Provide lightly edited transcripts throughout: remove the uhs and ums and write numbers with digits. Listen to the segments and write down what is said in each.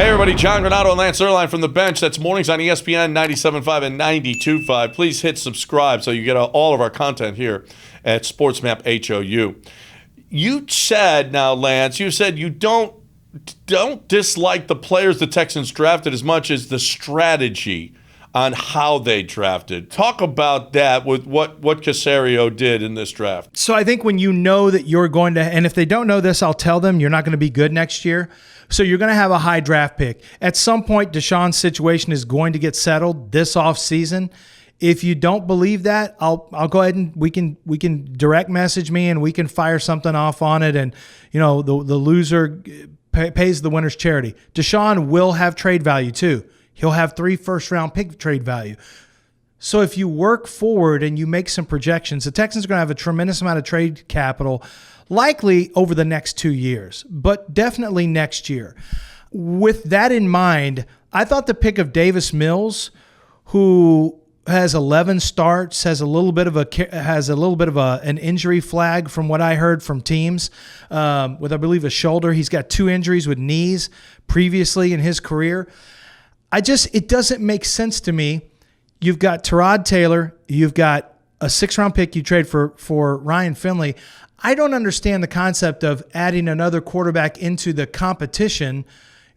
Hey everybody, John Granato and Lance Zierlein from the bench. That's mornings on ESPN 97.5 and 92.5. Please hit subscribe so you get all of our content here at SportsMap HOU. You said, now Lance, you said you don't dislike the players the Texans drafted as much as the strategy on how they drafted. Talk about that with what Caserio did in this draft. So I think when you know that you're going to, and if they don't know this, I'll tell them you're not going to be good next year. So you're going to have a high draft pick. At some point, Deshaun's situation is going to get settled this offseason. If you don't believe that, I'll go ahead and we can direct message me and we can fire something off on it. And the loser pays the winner's charity. Deshaun will have trade value too. He'll have 3 first-round pick trade value. So if you work forward and you make some projections, the Texans are going to have a tremendous amount of trade capital, likely over the next 2 years, but definitely next year. With that in mind, I thought the pick of Davis Mills, who has 11 starts, has a little bit of an injury flag from what I heard from teams, with I believe a shoulder. He's got 2 injuries with knees previously in his career. It doesn't make sense to me. You've got Tyrod Taylor. You've got a 6th-round pick you trade for Ryan Finley. I don't understand the concept of adding another quarterback into the competition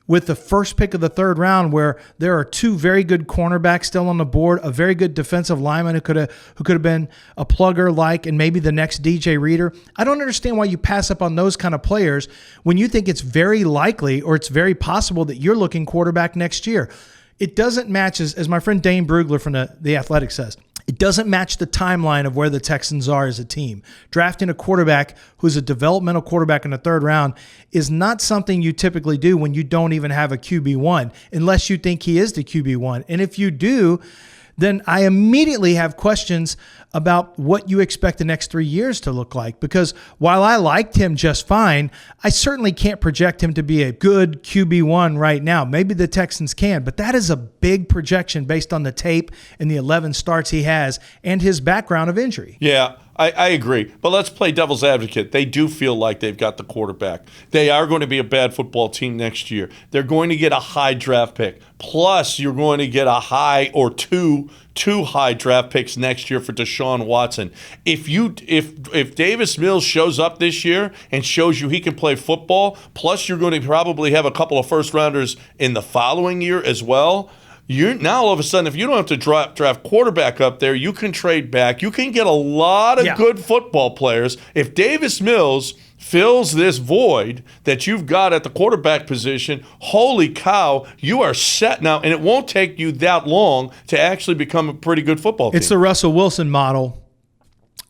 with the first pick of the 3rd round, where there are 2 very good cornerbacks still on the board, a very good defensive lineman who could have been a plugger and maybe the next DJ Reader. I don't understand why you pass up on those kind of players when you think it's very likely or it's very possible that you're looking quarterback next year. It doesn't match, as my friend Dane Brugler from the Athletic says, it doesn't match the timeline of where the Texans are as a team. Drafting a quarterback who's a developmental quarterback in the 3rd round is not something you typically do when you don't even have a QB1, unless you think he is the QB1. And if you do, then I immediately have questions about what you expect the next 3 years to look like. Because while I liked him just fine, I certainly can't project him to be a good QB1 right now. Maybe the Texans can, but that is a big projection based on the tape and the 11 starts he has and his background of injury. Yeah, I agree. But let's play devil's advocate. They do feel like they've got the quarterback. They are going to be a bad football team next year. They're going to get a high draft pick. Plus, you're going to get a high or two high draft picks next year for Deshaun Watson. If Davis Mills shows up this year and shows you he can play football, plus you're going to probably have a couple of first-rounders in the following year as well, now all of a sudden, if you don't have to draft quarterback up there, you can trade back. You can get a lot of good football players. If Davis Mills fills this void that you've got at the quarterback position, holy cow, you are set now. And it won't take you that long to actually become a pretty good football team. It's the Russell Wilson model.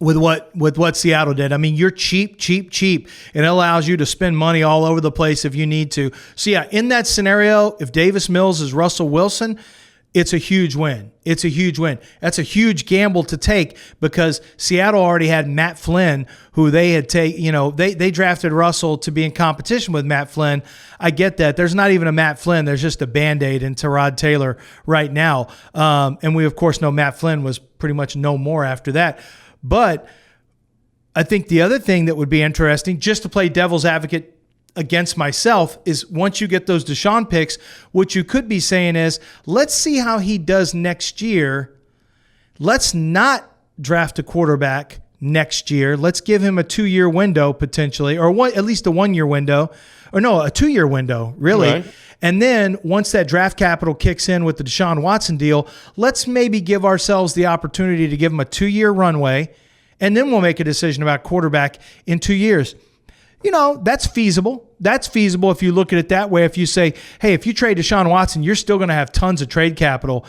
With what Seattle did. I mean, you're cheap. It allows you to spend money all over the place if you need to. So, yeah, in that scenario, if Davis Mills is Russell Wilson, it's a huge win. That's a huge gamble to take because Seattle already had Matt Flynn, who they had they drafted Russell to be in competition with Matt Flynn. I get that. There's not even a Matt Flynn. There's just a Band-Aid in Tyrod Taylor right now. And we, of course, know Matt Flynn was pretty much no more after that. But I think the other thing that would be interesting, just to play devil's advocate against myself, is once you get those Deshaun picks, what you could be saying is, let's see how he does next year. Let's not draft a quarterback next year. Let's give him a 2-year window potentially, or at least a 1-year window. Or no, a 2-year window, really. Right. And then once that draft capital kicks in with the Deshaun Watson deal, let's maybe give ourselves the opportunity to give him a 2-year runway, and then we'll make a decision about quarterback in 2 years. That's feasible. That's feasible if you look at it that way. If you say, hey, if you trade Deshaun Watson, you're still going to have tons of trade capital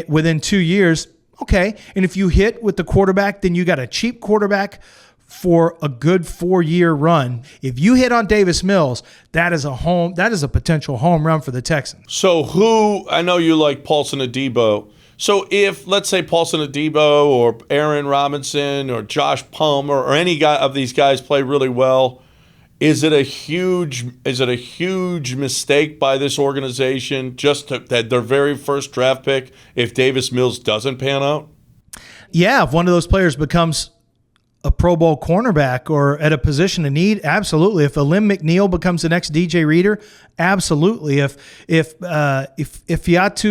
within 2 years. Okay. And if you hit with the quarterback, then you got a cheap quarterback for a good 4-year run. If you hit on Davis Mills, that is a potential home run for the Texans. So I know you like Paulson Adebo. So if, let's say, Paulson Adebo or Aaron Robinson or Josh Palmer or any guy of these guys play really well, is it a huge mistake by this organization that their very first draft pick if Davis Mills doesn't pan out? Yeah, if one of those players becomes a Pro Bowl cornerback or at a position of need, absolutely. If Alim McNeil becomes the next DJ Reader, absolutely. If Fiatu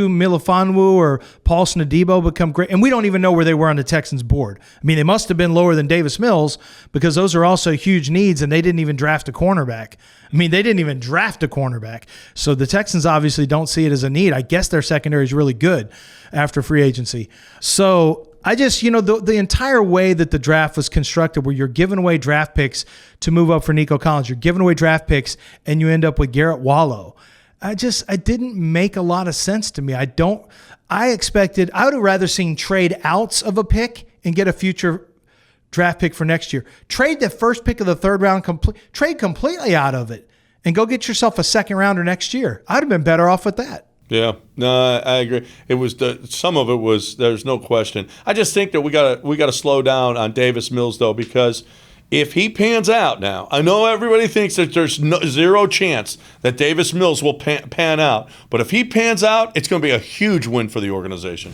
Milifanwu or Paulson Adebo become great, and we don't even know where they were on the Texans board. I mean, they must have been lower than Davis Mills because those are also huge needs, and they didn't even draft a cornerback. I mean, they didn't even draft a cornerback. So the Texans obviously don't see it as a need. I guess their secondary is really good after free agency. So I just, the entire way that the draft was constructed, where you're giving away draft picks to move up for Nico Collins, you're giving away draft picks, and you end up with Garrett Wallow. It didn't make a lot of sense to me. I would have rather seen trade outs of a pick and get a future draft pick for next year. Trade the first pick of the third round, trade completely out of it, and go get yourself a second rounder next year. I'd have been better off with that. Yeah, no, I agree. It was some of it was, there's no question. I just think that we gotta slow down on Davis Mills though, because if he pans out now, I know everybody thinks that there's zero chance that Davis Mills will pan out, but if he pans out, it's going to be a huge win for the organization.